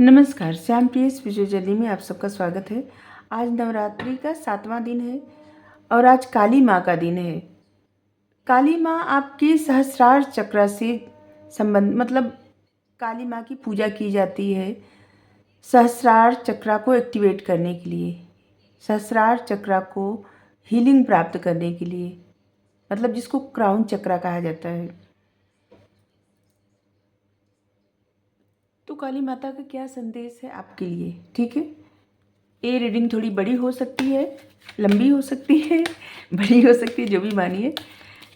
नमस्कार, श्याम प्रियस विजयजली में आप सबका स्वागत है। आज नवरात्रि का 7वां दिन है और आज काली माँ का दिन है। काली माँ आपके सहस्रार चक्र से संबंध काली माँ की पूजा की जाती है सहस्रार चक्र को एक्टिवेट करने के लिए, सहस्रार चक्र को हीलिंग प्राप्त करने के लिए, जिसको क्राउन चक्र कहा जाता है। तो काली माता का क्या संदेश है आपके लिए, ठीक है। ये रीडिंग थोड़ी बड़ी हो सकती है, लंबी हो सकती है, बड़ी हो सकती है, जो भी मानिए,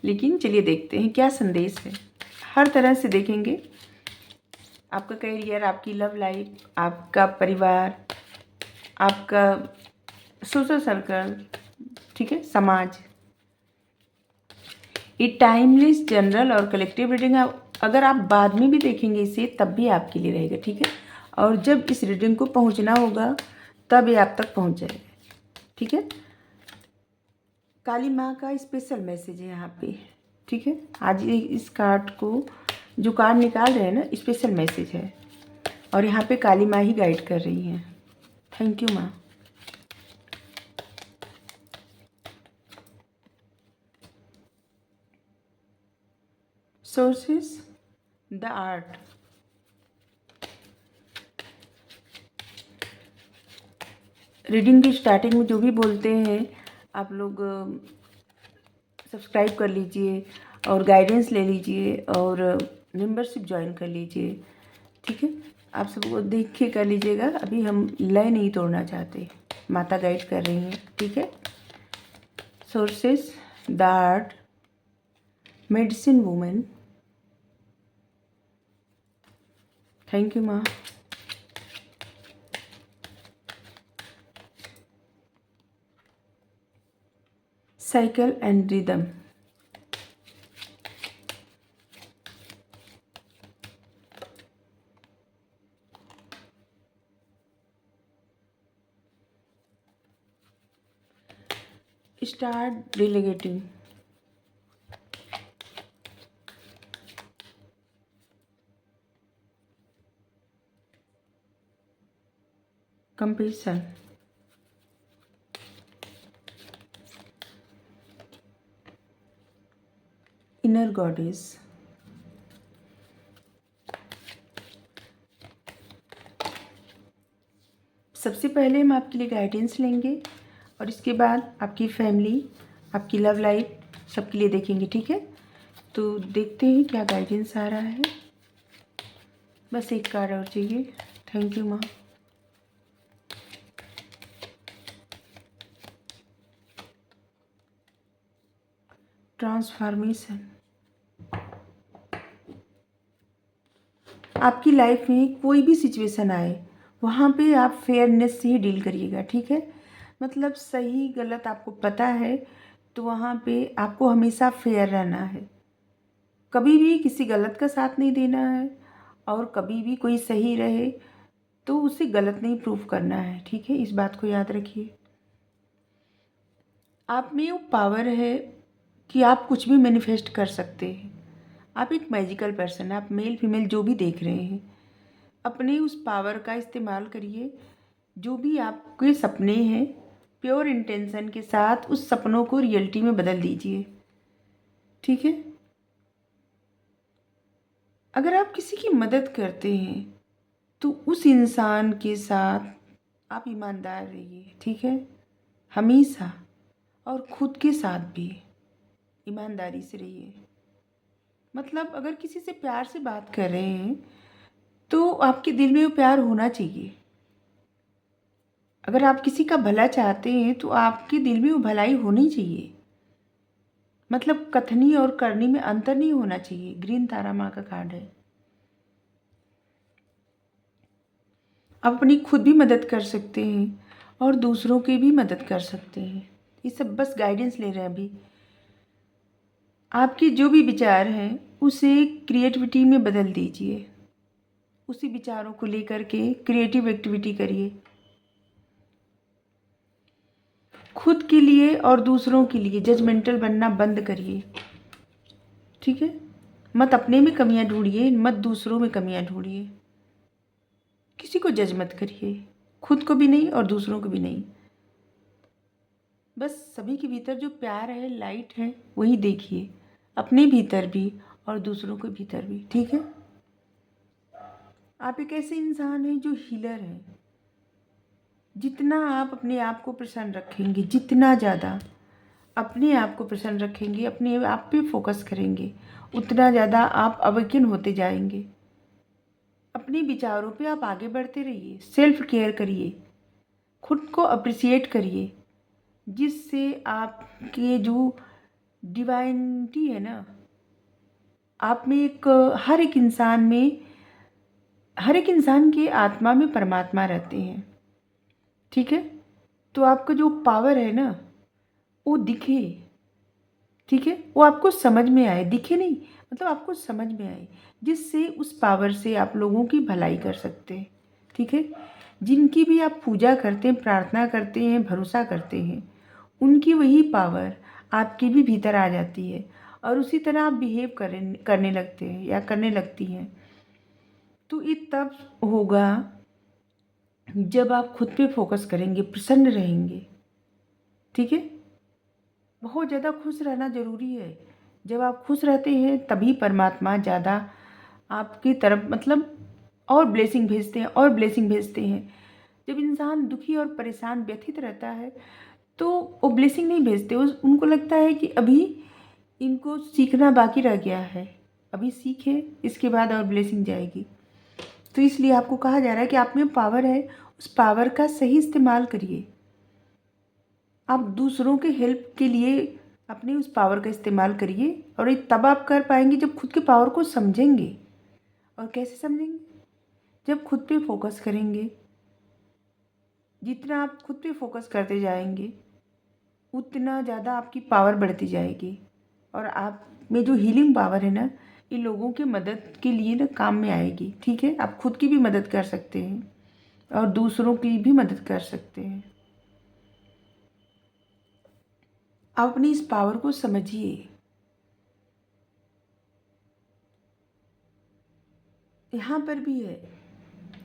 लेकिन चलिए देखते हैं क्या संदेश है। हर तरह से देखेंगे, आपका करियर, आपकी लव लाइफ, आपका परिवार, आपका सोशल सर्कल, ठीक है, समाज। ये टाइमलेस जनरल और कलेक्टिव रीडिंग अगर आप बाद में भी देखेंगे इसे तब भी आपके लिए रहेगा, ठीक है। और जब इस रीडिंग को पहुंचना होगा तब ये आप तक पहुंच जाएगा, ठीक है। काली माँ का स्पेशल मैसेज है यहाँ पे, ठीक है। आज इस कार्ड को जो कार्ड निकाल रहे हैं ना, स्पेशल मैसेज है और यहाँ पे काली माँ ही गाइड कर रही हैं। थैंक यू माँ। सोर्सेस, द आर्ट, रीडिंग की स्टार्टिंग में जो भी बोलते हैं आप लोग सब्सक्राइब कर लीजिए और गाइडेंस ले लीजिए और मेंबरशिप ज्वाइन कर लीजिए, ठीक है। आप सबको देख के कर लीजिएगा, अभी हम लय नहीं तोड़ना चाहते, माता गाइड कर रही हैं, ठीक है। Sources, the art, medicine women, thank you माँ। Cycle and rhythm, start delegating, compassion, inner goddess, सबसे पहले हम आपके लिए गाइडेंस लेंगे और इसके बाद आपकी फैमिली, आपकी लव लाइफ सबके लिए देखेंगे, ठीक है। तो देखते हैं क्या गाइडेंस आ रहा है। बस एक कार्ड और चाहिए। थैंक यू माँ। ट्रांसफॉर्मेशन, आपकी लाइफ में कोई भी सिचुएशन आए वहाँ पे आप फेयरनेस से ही डील करिएगा, ठीक है। सही गलत आपको पता है तो वहाँ पे आपको हमेशा फेयर रहना है, कभी भी किसी गलत का साथ नहीं देना है और कभी भी कोई सही रहे तो उसे गलत नहीं प्रूफ करना है, ठीक है। इस बात को याद रखिए। आप में वो पावर है कि आप कुछ भी मैनिफेस्ट कर सकते हैं। आप एक मैजिकल पर्सन है, आप मेल फीमेल जो भी देख रहे हैं, अपने उस पावर का इस्तेमाल करिए। जो भी आपके सपने हैं प्योर इंटेंशन के साथ उस सपनों को रियलिटी में बदल दीजिए, ठीक है। अगर आप किसी की मदद करते हैं तो उस इंसान के साथ आप ईमानदार रहिए, ठीक है, हमेशा। और खुद के साथ भी ईमानदारी से रहिए। अगर किसी से प्यार से बात कर रहे हैं तो आपके दिल में वो प्यार होना चाहिए। अगर आप किसी का भला चाहते हैं तो आपके दिल में वो भलाई होनी चाहिए। कथनी और करनी में अंतर नहीं होना चाहिए। ग्रीन तारा माँ का कार्ड है। आप अपनी खुद भी मदद कर सकते हैं और दूसरों की भी मदद कर सकते हैं। ये सब बस गाइडेंस ले रहे हैं अभी। आपके जो भी विचार हैं उसे क्रिएटिविटी में बदल दीजिए। उसी विचारों को लेकर के क्रिएटिव एक्टिविटी करिए, खुद के लिए और दूसरों के लिए जजमेंटल बनना बंद करिए, ठीक है। मत अपने में कमियां ढूंढिए, मत दूसरों में कमियां ढूंढिए। किसी को जज मत करिए, खुद को भी नहीं और दूसरों को भी नहीं। बस सभी के भीतर जो प्यार है, लाइट है, वही देखिए, अपने भीतर भी और दूसरों के भीतर भी। ठीक है? आप एक ऐसे इंसान हैं जो हीलर हैं। जितना आप अपने आप को प्रसन्न रखेंगे, जितना ज़्यादा अपने आप को प्रसन्न रखेंगे, अपने आप पे फोकस करेंगे, उतना ज़्यादा आप अवेकन होते जाएंगे। अपने विचारों पे आप आगे बढ़ते रहिए, सेल्फ केयर करिए, खुद को अप्रिसिएट करिए, जिससे आपके जो डिवाइनिटी है ना, आप में एक, हर एक इंसान की आत्मा में परमात्मा रहते हैं। ठीक है? तो आपका जो पावर है ना, वो दिखे। ठीक है? वो आपको समझ में आए, दिखे नहीं, मतलब आपको समझ में आए, जिससे उस पावर से आप लोगों की भलाई कर सकते हैं। ठीक है? जिनकी भी आप पूजा करते हैं, प्रार्थना करते हैं, भरोसा करते हैं, उनकी वही पावर आपके भी भीतर आ जाती है और उसी तरह आप बिहेव करने लगते हैं या करने लगती हैं। तो ये तब होगा जब आप खुद पे फोकस करेंगे, प्रसन्न रहेंगे। ठीक है? बहुत ज़्यादा खुश रहना ज़रूरी है। जब आप खुश रहते हैं तभी परमात्मा ज़्यादा आपकी तरफ, मतलब और ब्लेसिंग भेजते हैं और ब्लेसिंग भेजते हैं। जब इंसान दुखी और परेशान, व्यथित रहता है तो वो ब्लेसिंग नहीं भेजते। उनको लगता है कि अभी इनको सीखना बाकी रह गया है, अभी सीखे, इसके बाद और ब्लेसिंग जाएगी। तो इसलिए आपको कहा जा रहा है कि आप में पावर है, उस पावर का सही इस्तेमाल करिए। आप दूसरों के हेल्प के लिए अपने उस पावर का इस्तेमाल करिए और ये तब आप कर पाएंगे जब खुद के पावर को समझेंगे। और कैसे समझेंगे? जब खुद पे फोकस करेंगे। जितना आप खुद पे फोकस करते जाएंगे उतना ज़्यादा आपकी पावर बढ़ती जाएगी और आप में जो हीलिंग पावर है ना, ये लोगों के मदद के लिए ना काम में आएगी। ठीक है? आप खुद की भी मदद कर सकते हैं और दूसरों की भी मदद कर सकते हैं। आप अपनी इस पावर को समझिए। यहाँ पर भी है,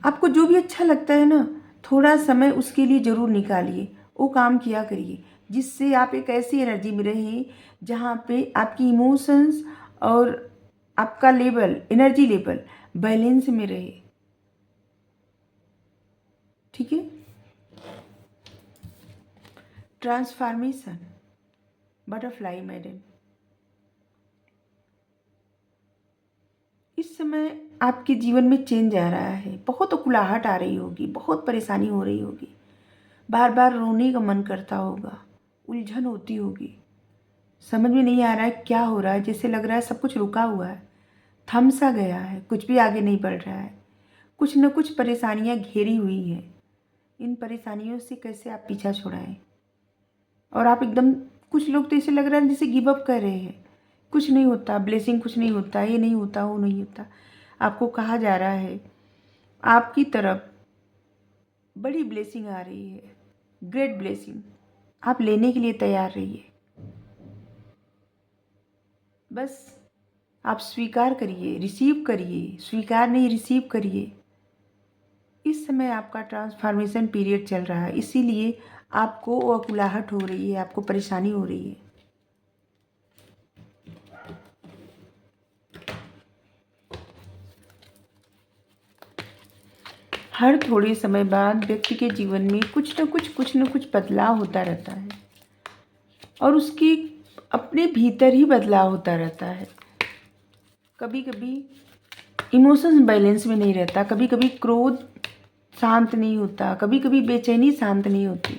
आपको जो भी अच्छा लगता है ना, थोड़ा समय उसके लिए ज़रूर निकालिए, वो काम किया करिए, जिससे आप एक ऐसी एनर्जी में रहें जहाँ पे आपकी इमोशंस और आपका लेवल, एनर्जी लेवल बैलेंस में रहे। ठीक है? Transformation, butterfly madam. इस समय आपके जीवन में चेंज आ रहा है, बहुत उकलाहट आ रही होगी, बहुत परेशानी हो रही होगी, बार बार रोने का मन करता होगा, उलझन होती होगी, समझ में नहीं आ रहा है क्या हो रहा है, जैसे लग रहा है सब कुछ रुका हुआ है, थम सा गया है, कुछ भी आगे नहीं बढ़ रहा है, कुछ न कुछ परेशानियां घेरी हुई हैं। इन परेशानियों से कैसे आप पीछा छुड़ाएं? और आप एकदम, कुछ लोग तो ऐसे लग रहा है जैसे गिव अप कर रहे हैं, कुछ नहीं होता, ब्लेसिंग कुछ नहीं होता, ये नहीं होता, वो नहीं होता। आपको कहा जा रहा है आपकी तरफ बड़ी ब्लेसिंग आ रही है, ग्रेट ब्लेसिंग, आप लेने के लिए तैयार रहिए। बस आप स्वीकार करिए, रिसीव करिए, स्वीकार नहीं रिसीव करिए। इस समय आपका ट्रांसफॉर्मेशन पीरियड चल रहा है, इसीलिए आपको अकुलाहट हो रही है, आपको परेशानी हो रही है। हर थोड़े समय बाद व्यक्ति के जीवन में कुछ न कुछ बदलाव होता रहता है और उसके अपने भीतर ही बदलाव होता रहता है। कभी कभी इमोशंस बैलेंस में नहीं रहता, कभी कभी क्रोध शांत नहीं होता, कभी कभी बेचैनी शांत नहीं होती।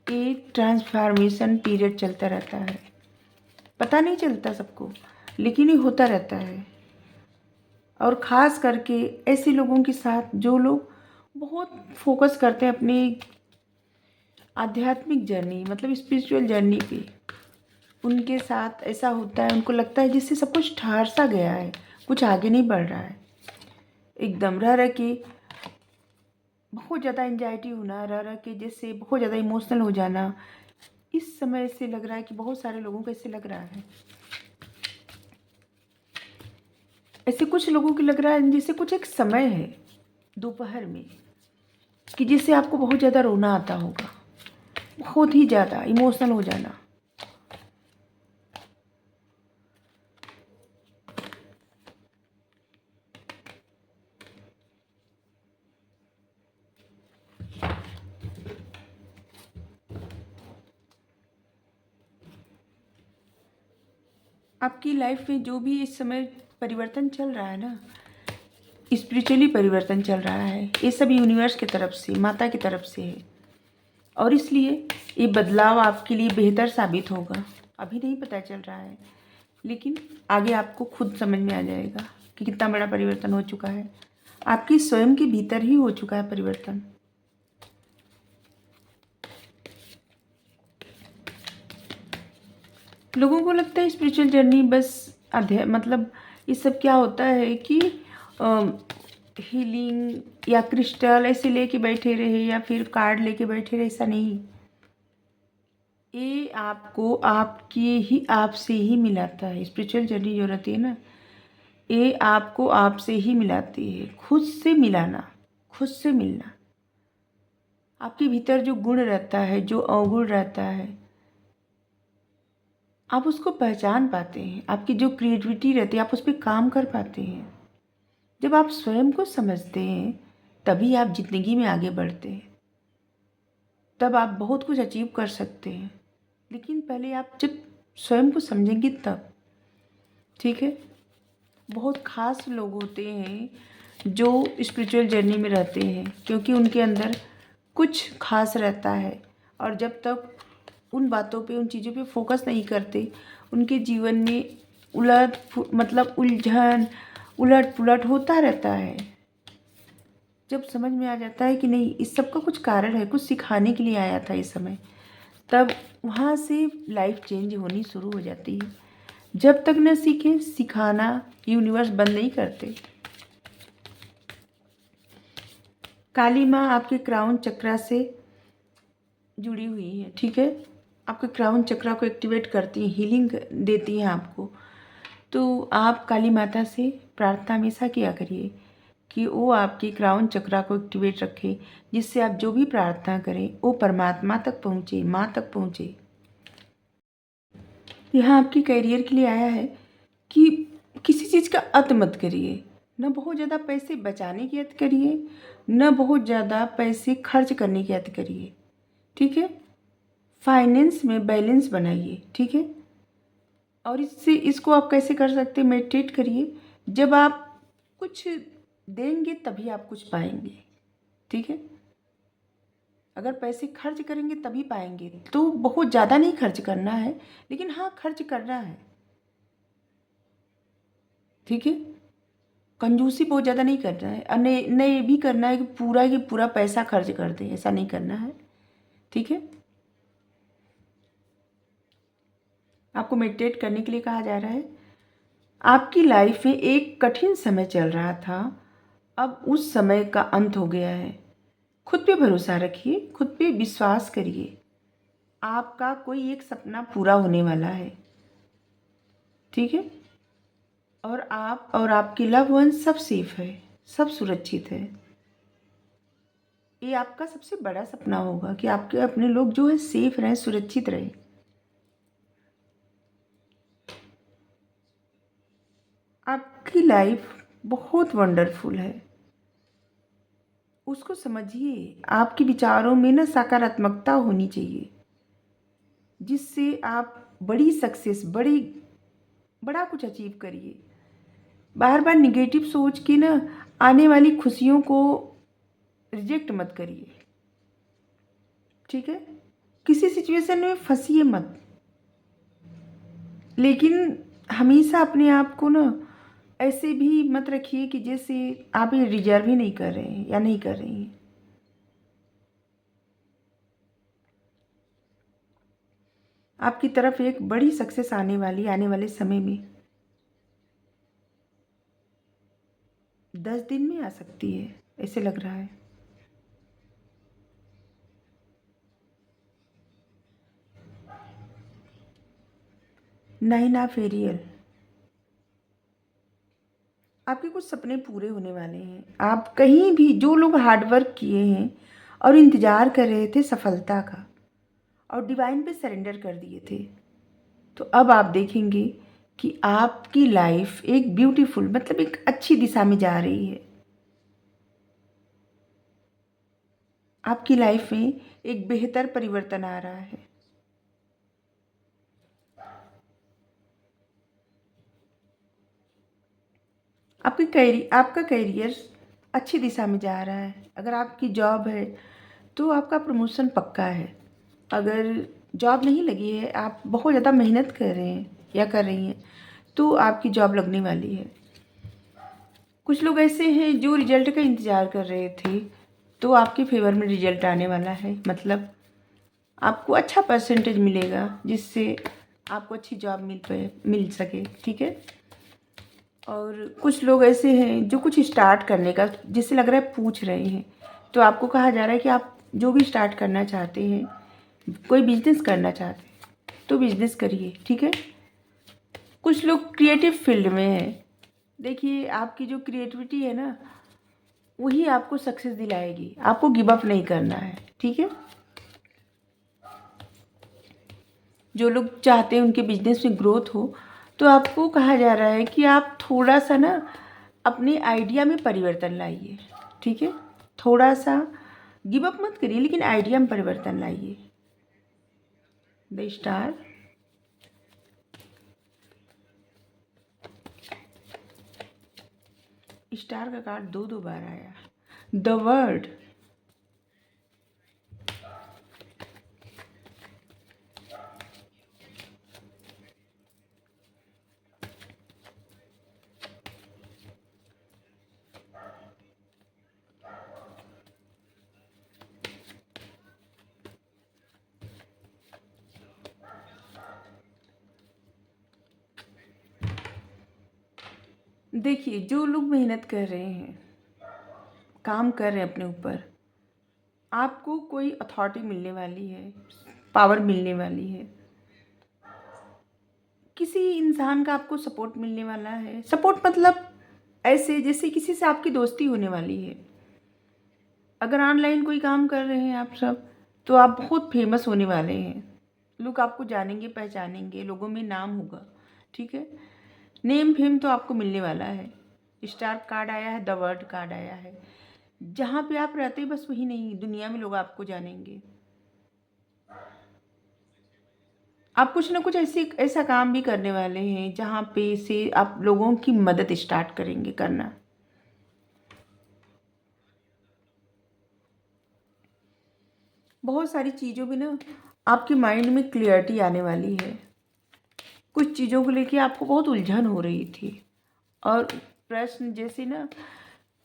एक ट्रांसफॉर्मेशन पीरियड चलता रहता है, पता नहीं चलता सबको, लेकिन ये होता रहता है। और ख़ास करके ऐसे लोगों के साथ जो लोग बहुत फोकस करते हैं अपनी आध्यात्मिक जर्नी, मतलब स्पिरिचुअल जर्नी पे, उनके साथ ऐसा होता है, उनको लगता है जिससे सब कुछ ठहर सा गया है, कुछ आगे नहीं बढ़ रहा है। एकदम रह रह के बहुत ज़्यादा एंजाइटी होना, रह रह के जैसे बहुत ज़्यादा इमोशनल हो जाना। इस समय ऐसे लग रहा है कि बहुत सारे लोगों को ऐसे लग रहा है, ऐसे कुछ लोगों को लग रहा है जैसे कुछ एक समय है दोपहर में, कि जिससे आपको बहुत ज़्यादा रोना आता होगा, बहुत ही ज़्यादा इमोशनल हो जाना। आपकी लाइफ में जो भी इस समय परिवर्तन चल रहा है ना, स्पिरिचुअली परिवर्तन चल रहा है, ये सब यूनिवर्स की तरफ से, माता की तरफ से है। और इसलिए ये बदलाव आपके लिए बेहतर साबित होगा। अभी नहीं पता चल रहा है, लेकिन आगे आपको खुद समझ में आ जाएगा कि कितना बड़ा परिवर्तन हो चुका है। आपकी स्वयं के भीतर ही हो चुका है परिवर्तन। लोगों को लगता है स्पिरिचुअल जर्नी बस अध्याय, मतलब ये सब क्या होता है कि हीलिंग या क्रिस्टल ऐसे लेके बैठे रहे या फिर कार्ड लेके बैठे रहे, ऐसा नहीं। ये आपको आपके ही आप से ही मिलाता है। स्पिरिचुअल जर्नी जो रहती है ना, ये आपको आपसे ही मिलाती है। खुद से मिलाना, खुद से मिलना। आपके भीतर जो गुण रहता है, जो अवगुण रहता है, आप उसको पहचान पाते हैं। आपकी जो क्रिएटिविटी रहती है, आप उस पर काम कर पाते हैं। जब आप स्वयं को समझते हैं, तभी आप जिंदगी में आगे बढ़ते हैं। तब आप बहुत कुछ अचीव कर सकते हैं। लेकिन पहले आप जब स्वयं को समझेंगे तब, ठीक है। बहुत खास लोग होते हैं जो स्पिरिचुअल जर्नी में रहते हैं, क्योंकि उनके अंदर कुछ खास रहता है। और जब तक उन बातों पे, उन चीज़ों पे फोकस नहीं करते, उनके जीवन में मतलब उलझन, उलट पुलट होता रहता है। जब समझ में आ जाता है कि नहीं, इस सब का कुछ कारण है, कुछ सिखाने के लिए आया था इस समय, तब वहाँ से लाइफ चेंज होनी शुरू हो जाती है। जब तक न सीखें, सिखाना यूनिवर्स बंद नहीं करते। काली माँ आपके क्राउन चक्रा से जुड़ी हुई है, ठीक है। आपके क्राउन चक्रा को एक्टिवेट करती हैं, हीलिंग देती हैं आपको। तो आप काली माता से प्रार्थना हमेशा किया करिए कि वो आपकी क्राउन चक्रा को एक्टिवेट रखे, जिससे आप जो भी प्रार्थना करें वो परमात्मा तक पहुँचे, माँ तक पहुँचे। यहाँ आपकी करियर के लिए आया है कि किसी चीज़ का अत मत करिए। न बहुत ज़्यादा पैसे बचाने की अत करिए, न बहुत ज़्यादा पैसे खर्च करने की अत करिए, ठीक है। फाइनेंस में बैलेंस बनाइए, ठीक है। और इसको आप कैसे कर सकते हैं, मेडिटेट करिए। जब आप कुछ देंगे तभी आप कुछ पाएंगे, ठीक है। अगर पैसे खर्च करेंगे तभी पाएंगे, तो बहुत ज़्यादा नहीं खर्च करना है, लेकिन हाँ खर्च करना है, ठीक है। कंजूसी बहुत ज़्यादा नहीं करना है, और नहीं नहीं ये भी करना है कि पूरा पैसा खर्च कर दें, ऐसा नहीं करना है, ठीक है। आपको मेडिटेट करने के लिए कहा जा रहा है। आपकी लाइफ में एक कठिन समय चल रहा था, अब उस समय का अंत हो गया है। खुद पे भरोसा रखिए, खुद पे विश्वास करिए। आपका कोई एक सपना पूरा होने वाला है, ठीक है। और आप और आपके लव वन सब सेफ है, सब सुरक्षित है। ये आपका सबसे बड़ा सपना होगा कि आपके अपने लोग जो है सेफ रहें, सुरक्षित रहें। आपकी लाइफ बहुत वंडरफुल है, उसको समझिए। आपके विचारों में ना सकारात्मकता होनी चाहिए, जिससे आप बड़ी सक्सेस, बड़ा कुछ अचीव करिए। बार बार निगेटिव सोच के ना आने वाली खुशियों को रिजेक्ट मत करिए, ठीक है। किसी सिचुएशन में फंसिए मत, लेकिन हमेशा अपने आप को ना ऐसे भी मत रखिए कि जैसे आप ये डिजर्व ही नहीं कर रहे हैं या नहीं कर रही हैं। आपकी तरफ एक बड़ी सक्सेस आने वाली, आने वाले समय में 10 दिन में आ सकती है, ऐसे लग रहा है। 9 ऑफ एरियल, आपके कुछ सपने पूरे होने वाले हैं। आप कहीं भी, जो लोग हार्ड वर्क किए हैं और इंतज़ार कर रहे थे सफलता का और डिवाइन पे सरेंडर कर दिए थे, तो अब आप देखेंगे कि आपकी लाइफ एक ब्यूटीफुल, मतलब एक अच्छी दिशा में जा रही है। आपकी लाइफ में एक बेहतर परिवर्तन आ रहा है। आपका करियर अच्छी दिशा में जा रहा है। अगर आपकी जॉब है तो आपका प्रमोशन पक्का है। अगर जॉब नहीं लगी है, आप बहुत ज़्यादा मेहनत कर रहे हैं या कर रही हैं, तो आपकी जॉब लगने वाली है। कुछ लोग ऐसे हैं जो रिजल्ट का इंतज़ार कर रहे थे, तो आपके फेवर में रिजल्ट आने वाला है। मतलब आपको अच्छा परसेंटेज मिलेगा जिससे आपको अच्छी जॉब मिल सके, ठीक है। और कुछ लोग ऐसे हैं जो कुछ स्टार्ट करने का, जिससे लग रहा है पूछ रहे हैं, तो आपको कहा जा रहा है कि आप जो भी स्टार्ट करना चाहते हैं, कोई बिजनेस करना चाहते हैं तो बिजनेस करिए, ठीक है। कुछ लोग क्रिएटिव फील्ड में हैं। देखिए, आपकी जो क्रिएटिविटी है ना, वही आपको सक्सेस दिलाएगी। आपको गिव अप नहीं करना है, ठीक है। जो लोग चाहते हैं उनके बिजनेस में ग्रोथ हो, तो आपको कहा जा रहा है कि आप थोड़ा सा ना अपने आइडिया में परिवर्तन लाइए, ठीक है। थोड़ा सा गिव अप मत करिए, लेकिन आइडिया में परिवर्तन लाइए। द स्टार, स्टार का कार्ड दो दो बार आया। द वर्ड, देखिए, जो लोग मेहनत कर रहे हैं, काम कर रहे हैं अपने ऊपर, आपको कोई अथॉरिटी मिलने वाली है, पावर मिलने वाली है। किसी इंसान का आपको सपोर्ट मिलने वाला है। सपोर्ट मतलब ऐसे जैसे किसी से आपकी दोस्ती होने वाली है। अगर ऑनलाइन कोई काम कर रहे हैं आप सब, तो आप बहुत फेमस होने वाले हैं। लोग आपको जानेंगे, पहचानेंगे, लोगों में नाम होगा, ठीक है। नेम फेम तो आपको मिलने वाला है। स्टार कार्ड आया है, द वर्ड कार्ड आया है। जहाँ पे आप रहते हैं बस वही नहीं, दुनिया में लोग आपको जानेंगे। आप कुछ ना कुछ ऐसा काम भी करने वाले हैं जहाँ पे से आप लोगों की मदद स्टार्ट करेंगे करना। बहुत सारी चीज़ों में ना आपके माइंड में क्लियरिटी आने वाली है। कुछ चीज़ों को लेके आपको बहुत उलझन हो रही थी, और प्रश्न जैसे ना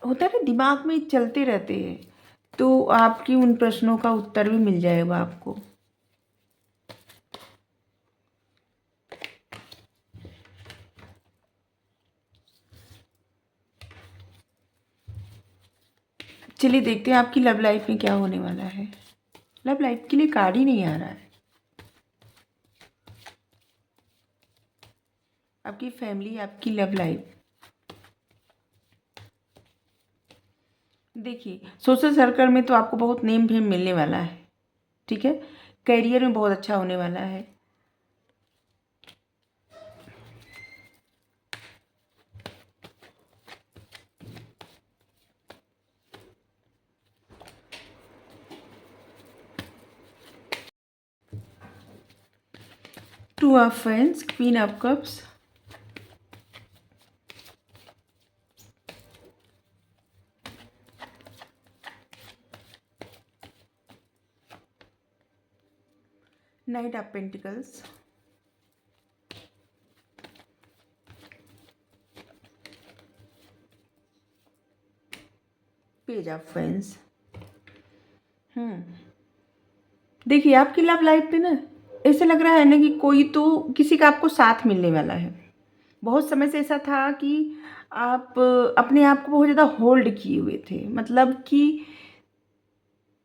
होता है ना, दिमाग में चलते रहते हैं, तो आपकी उन प्रश्नों का उत्तर भी मिल जाएगा आपको। चलिए देखते हैं आपकी लव लाइफ में क्या होने वाला है। लव लाइफ के लिए कार्ड ही नहीं आ रहा है। आपकी फैमिली, आपकी लव लाइफ, देखिए सोशल सर्कल में तो आपको बहुत नेम फेम मिलने वाला है, ठीक है। करियर में बहुत अच्छा होने वाला है। Two of fans, queen of cups, night of pentacles, page of fans. देखिए, आपकी लव लाइफ में ना ऐसे लग रहा है ना कि कोई तो किसी का आपको साथ मिलने वाला है। बहुत समय से ऐसा था कि आप अपने आप को बहुत ज़्यादा होल्ड किए हुए थे, मतलब कि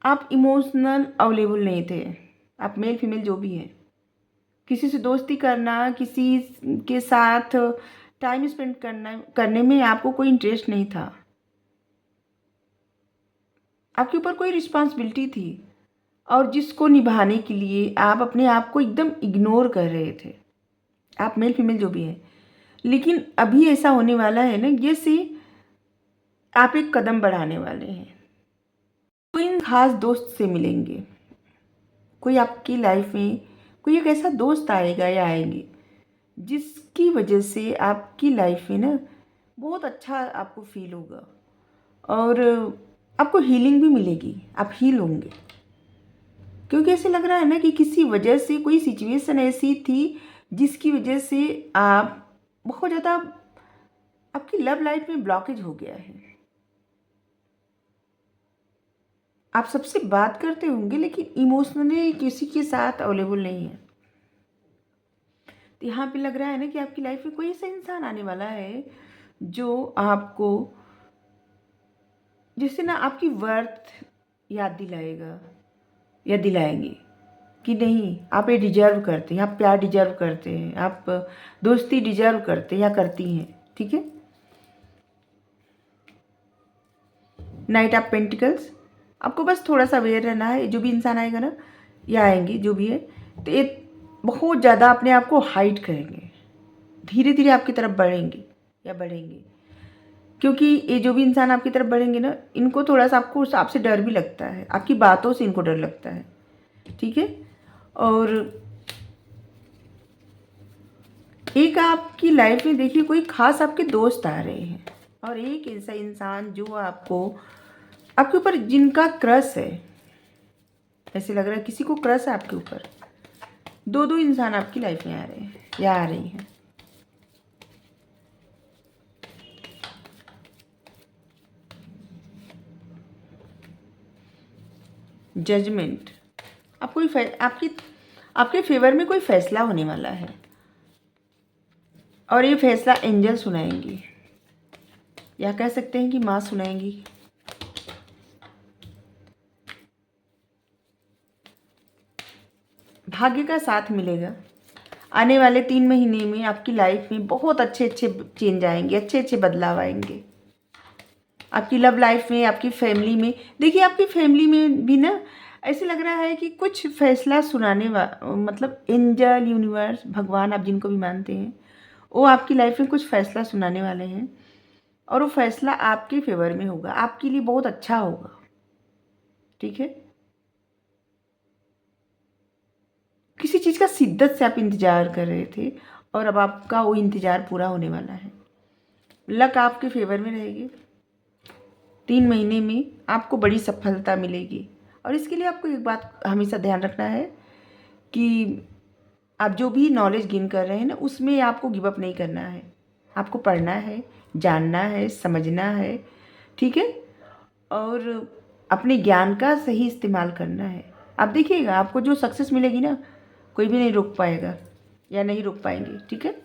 आप इमोशनल अवेलेबल नहीं थे। आप मेल फीमेल जो भी हैं, किसी से दोस्ती करना, किसी के साथ टाइम स्पेंड करने में आपको कोई इंटरेस्ट नहीं था, आपके ऊपर कोई रिस्पॉन्सिबिलिटी थी, और जिसको निभाने के लिए आप अपने आप को एकदम इग्नोर कर रहे थे, आप मेल फीमेल जो भी हैं। लेकिन अभी ऐसा होने वाला है ना, जैसे आप एक कदम बढ़ाने वाले हैं, कोई खास दोस्त से मिलेंगे, कोई आपकी लाइफ में कोई एक ऐसा दोस्त आएगा या आएंगे जिसकी वजह से आपकी लाइफ में ना बहुत अच्छा आपको फील होगा, और आपको हीलिंग भी मिलेगी, आप हील होंगे। क्योंकि ऐसे लग रहा है ना कि किसी वजह से कोई सिचुएशन ऐसी थी जिसकी वजह से आप बहुत ज़्यादा, आपकी लव लाइफ में ब्लॉकेज हो गया है। आप सबसे बात करते होंगे लेकिन इमोशनली किसी के साथ अवेलेबल नहीं है। तो यहाँ पे लग रहा है ना कि आपकी लाइफ में कोई ऐसा इंसान आने वाला है जो आपको, जिससे ना आपकी वर्थ याद दिलाएगा या दिलाएंगे कि नहीं, आप ये डिजर्व करते हैं, आप प्यार डिजर्व करते हैं, आप दोस्ती डिजर्व करते हैं या करती हैं। ठीक है। नाइट ऑफ पेंटिकल्स, आपको बस थोड़ा सा अवेयर रहना है। जो भी इंसान आएगा ना या आएंगे जो भी है, तो ये बहुत ज़्यादा अपने आप को हाइड करेंगे, धीरे धीरे आपकी तरफ बढ़ेंगे या बढ़ेंगे। क्योंकि ये जो भी इंसान आपकी तरफ बढ़ेंगे ना, इनको थोड़ा सा आपसे डर भी लगता है, आपकी बातों से इनको डर लगता है। ठीक है। और एक आपकी लाइफ में देखिए कोई खास आपके दोस्त आ रहे हैं, और एक ऐसा इंसान जो आपको, आपके ऊपर जिनका क्रश है, ऐसे लग रहा है किसी को क्रश है आपके ऊपर। दो दो इंसान आपकी लाइफ में आ रहे हैं या आ रही हैं। जजमेंट, आप कोई आपके फेवर में कोई फैसला होने वाला है, और ये फैसला एंजल सुनाएंगी, या कह सकते हैं कि माँ सुनाएंगी। भाग्य का साथ मिलेगा। आने वाले 3 महीने में आपकी लाइफ में बहुत अच्छे अच्छे चेंज आएंगे, अच्छे अच्छे बदलाव आएंगे आपकी लव लाइफ में, आपकी फैमिली में। देखिए आपकी फैमिली में भी ना ऐसे लग रहा है कि कुछ फैसला सुनाने मतलब एंजल, यूनिवर्स, भगवान, आप जिनको भी मानते हैं, वो आपकी लाइफ में कुछ फैसला सुनाने वाले हैं, और वो फैसला आपके फेवर में होगा, आपके लिए बहुत अच्छा होगा। ठीक है। किसी चीज़ का शिद्दत से आप इंतज़ार कर रहे थे, और अब आपका वो इंतज़ार पूरा होने वाला है। लक आपके फेवर में रहेगी। 3 महीने में आपको बड़ी सफलता मिलेगी, और इसके लिए आपको एक बात हमेशा ध्यान रखना है कि आप जो भी नॉलेज गेन कर रहे हैं ना, उसमें आपको गिव अप नहीं करना है। आपको पढ़ना है, जानना है, समझना है। ठीक है। और अपने ज्ञान का सही इस्तेमाल करना है। आप देखिएगा आपको जो सक्सेस मिलेगी ना, कोई भी नहीं रोक पाएगा या नहीं रोक पाएंगे। ठीक है।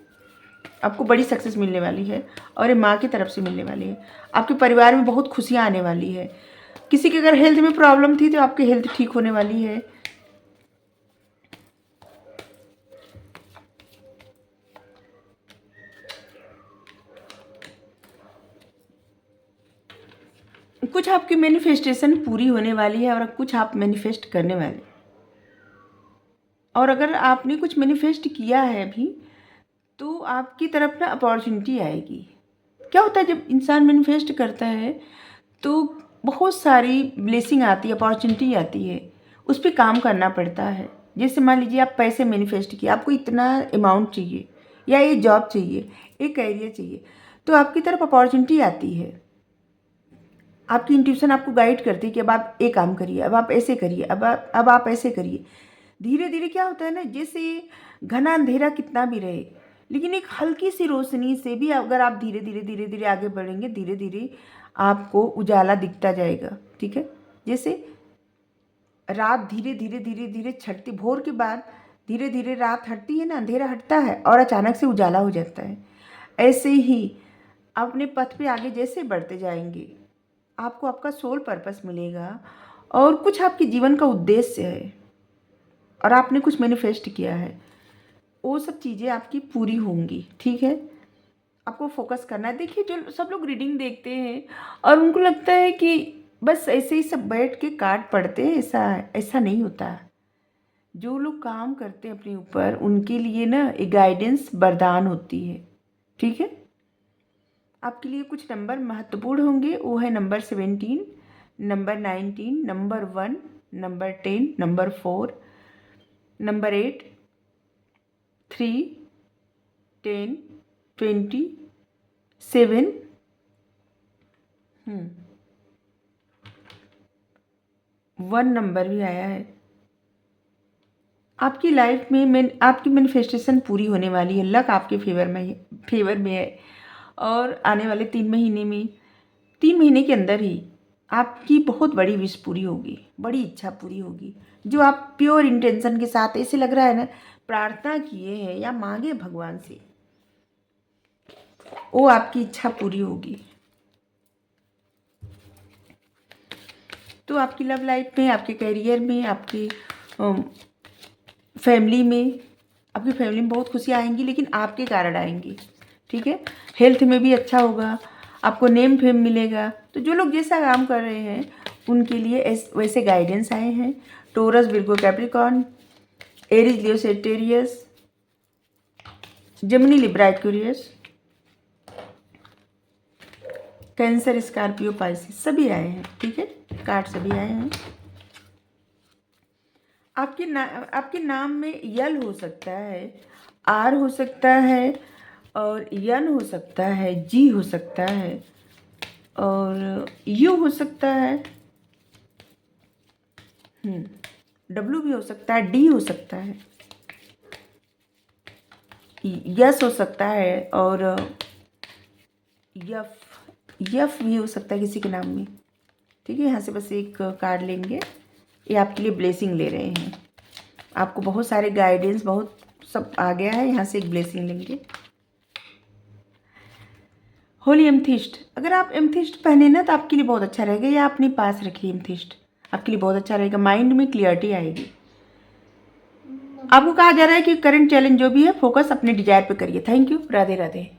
आपको बड़ी सक्सेस मिलने वाली है, और ये माँ की तरफ से मिलने वाली है। आपके परिवार में बहुत खुशियाँ आने वाली है। किसी के अगर हेल्थ में प्रॉब्लम थी तो आपकी हेल्थ ठीक होने वाली है। कुछ आपकी मैनिफेस्टेशन पूरी होने वाली है, और कुछ आप मैनिफेस्ट करने वाले। और अगर आपने कुछ मैनिफेस्ट किया है अभी, तो आपकी तरफ ना अपॉर्चुनिटी आएगी। क्या होता है जब इंसान मैनिफेस्ट करता है तो बहुत सारी ब्लेसिंग आती है, अपॉर्चुनिटी आती है, उस पर काम करना पड़ता है। जैसे मान लीजिए आप पैसे मैनिफेस्ट किए, आपको इतना अमाउंट चाहिए, या ये जॉब चाहिए, एक कैरियर चाहिए, तो आपकी तरफ अपॉर्चुनिटी आती है। आपकी इंट्यूशन आपको गाइड करती है कि अब आप एक काम करिए, अब आप ऐसे करिए, अब आप ऐसे करिए। धीरे धीरे क्या होता है ना, जैसे घना अंधेरा कितना भी रहे, लेकिन एक हल्की सी रोशनी से भी अगर आप धीरे धीरे धीरे धीरे आगे बढ़ेंगे, धीरे धीरे आपको उजाला दिखता जाएगा। ठीक है। जैसे रात धीरे धीरे धीरे धीरे छटती, भोर के बाद धीरे धीरे रात हटती है ना, अंधेरा हटता है और अचानक से उजाला हो जाता है। ऐसे ही अपने पथ पे आगे जैसे बढ़ते जाएंगे, आपको आपका सोल पर्पस मिलेगा, और कुछ आपके जीवन का उद्देश्य है, और आपने कुछ मैनिफेस्ट किया है, वो सब चीज़ें आपकी पूरी होंगी। ठीक है। आपको फोकस करना है। देखिए जो सब लोग रीडिंग देखते हैं और उनको लगता है कि बस ऐसे ही सब बैठ के कार्ड पढ़ते हैं, ऐसा ऐसा नहीं होता। जो लोग काम करते हैं अपने ऊपर, उनके लिए ना एक गाइडेंस वरदान होती है। ठीक है, आपके लिए कुछ नंबर महत्वपूर्ण होंगे, वो है number 17, number 19, number 1, number 10, number 4, number 8, 3, 10, 20, 7, 1 number भी आया है। आपकी लाइफ में आपकी मैनिफेस्टेशन पूरी होने वाली है। लक आपके फेवर में है और आने वाले 3 महीने में, 3 महीने के अंदर ही आपकी बहुत बड़ी विश पूरी होगी, बड़ी इच्छा पूरी होगी। जो आप प्योर इंटेंशन के साथ, ऐसे लग रहा है ना, प्रार्थना किए हैं या मांगे भगवान से, वो आपकी इच्छा पूरी होगी। तो आपकी लव लाइफ में, आपके करियर में, आपकी फैमिली में, आपकी फैमिली में बहुत खुशियाँ आएंगी, लेकिन आपके कारण आएंगी। ठीक है, हेल्थ में भी अच्छा होगा, आपको नेम फेम मिलेगा। तो जो लोग जैसा काम कर रहे हैं उनके लिए वैसे गाइडेंस आए हैं। Taurus, Virgo, Capricorn, Aries, Leo, Sagittarius, Gemini, Libra, Aquarius, Cancer, Scorpio, Pisces सभी आए हैं। ठीक है, कार्ड सभी आए हैं। आपके नाम में यल हो सकता है, आर हो सकता है, और यन हो सकता है, जी हो सकता है, और यू हो सकता है, डब्ल्यू भी हो सकता है, डी हो सकता है, यस हो सकता है, और यफ यफ भी हो सकता है किसी के नाम में। ठीक है, यहाँ से बस एक कार्ड लेंगे। ये आपके लिए ब्लेसिंग ले रहे हैं। आपको बहुत सारे गाइडेंस, बहुत सब आ गया है। यहाँ से एक ब्लेसिंग लेंगे। होली एमथिस्ट, अगर आप एमथिस्ट पहने ना तो आपके लिए बहुत अच्छा रहेगा, या अपने पास रखिए। एमथिस्ट आपके लिए बहुत अच्छा रहेगा, माइंड में क्लियरिटी आएगी। आपको कहा जा रहा है कि करंट चैलेंज जो भी है, फोकस अपने डिजायर पे करिए। Thank you, Radhe Radhe.